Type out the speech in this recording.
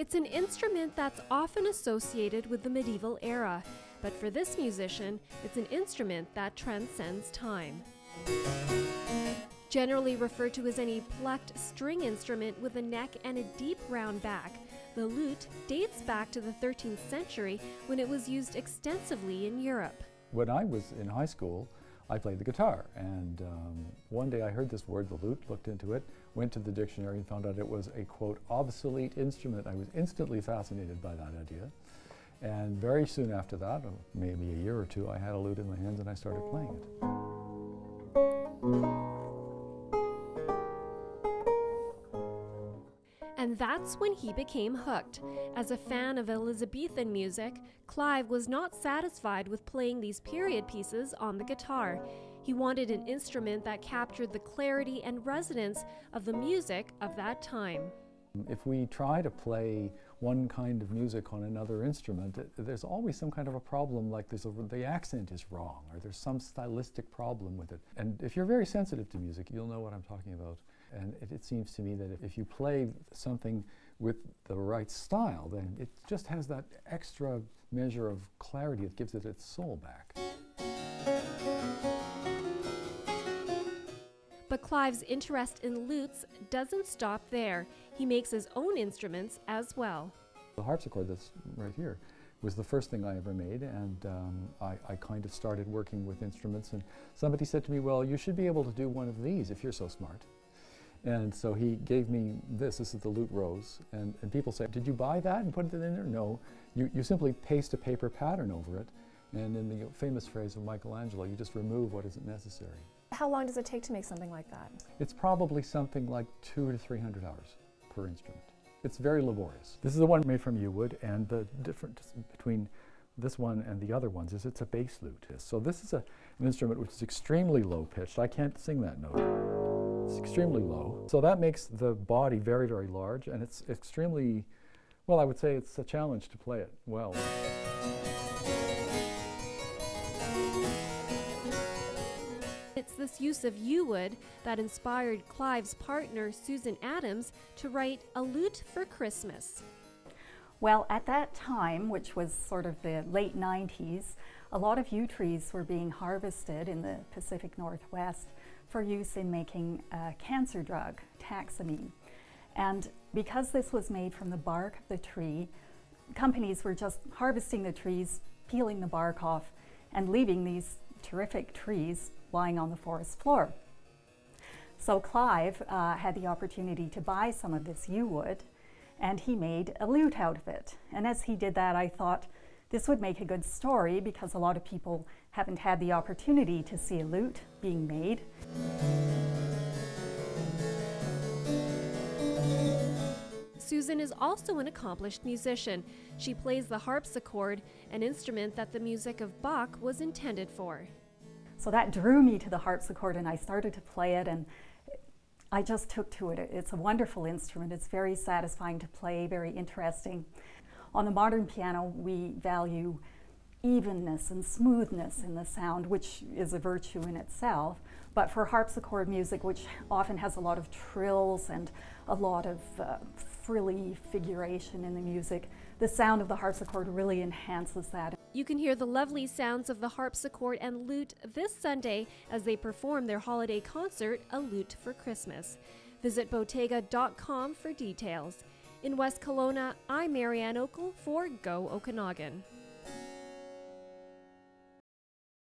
It's an instrument that's often associated with the medieval era, but for this musician, it's an instrument that transcends time. Generally referred to as any plucked string instrument with a neck and a deep round back, the lute dates back to the 13th century when it was used extensively in Europe. When I was in high school, I played the guitar, and one day I heard this word, the lute, looked into it, went to the dictionary and found out it was a, quote, obsolete instrument. I was instantly fascinated by that idea. And very soon after that, maybe a year or two, I had a lute in my hands and I started playing it. And that's when he became hooked. As a fan of Elizabethan music, Clive was not satisfied with playing these period pieces on the guitar. He wanted an instrument that captured the clarity and resonance of the music of that time. If we try to play one kind of music on another instrument, there's always some kind of a problem, like the accent is wrong, or there's some stylistic problem with it. And if you're very sensitive to music, you'll know what I'm talking about. And it seems to me that if you play something with the right style, then it just has that extra measure of clarity that gives it its soul back. But Clive's interest in lutes doesn't stop there. He makes his own instruments as well. The harpsichord that's right here was the first thing I ever made, and I kind of started working with instruments, and somebody said to me, well, you should be able to do one of these if you're so smart. And so he gave me this. This is the lute rose, and people say, did you buy that and put it in there? No, you simply paste a paper pattern over it, and in the famous phrase of Michelangelo, you just remove what isn't necessary. How long does it take to make something like that? It's probably something like 200 to 300 hours per instrument. It's very laborious. This is the one made from yew wood, and the difference between this one and the other ones is it's a bass lute. So this is an instrument which is extremely low pitched. I can't sing that note. It's extremely low. So that makes the body very, very large, and it's extremely, well, I would say it's a challenge to play it well. It's this use of yew wood that inspired Clive's partner, Susan Adams, to write A Lute for Christmas. Well, at that time, which was sort of the late 90s, a lot of yew trees were being harvested in the Pacific Northwest for use in making a cancer drug, taxamine. And because this was made from the bark of the tree, companies were just harvesting the trees, peeling the bark off, and leaving these terrific trees lying on the forest floor. So Clive had the opportunity to buy some of this yew wood, and he made a lute out of it. And as he did that, I thought this would make a good story, because a lot of people haven't had the opportunity to see a lute being made. Susan is also an accomplished musician. She plays the harpsichord, an instrument that the music of Bach was intended for. So that drew me to the harpsichord, and I started to play it, and I just took to it. It's a wonderful instrument. It's very satisfying to play, very interesting. On the modern piano, we value evenness and smoothness in the sound, which is a virtue in itself. But for harpsichord music, which often has a lot of trills and a lot of frilly figuration in the music, the sound of the harpsichord really enhances that. You can hear the lovely sounds of the harpsichord and lute this Sunday as they perform their holiday concert, A Lute for Christmas. Visit Bottega.com for details. In West Kelowna, I'm Marianne Okel for Go Okanagan.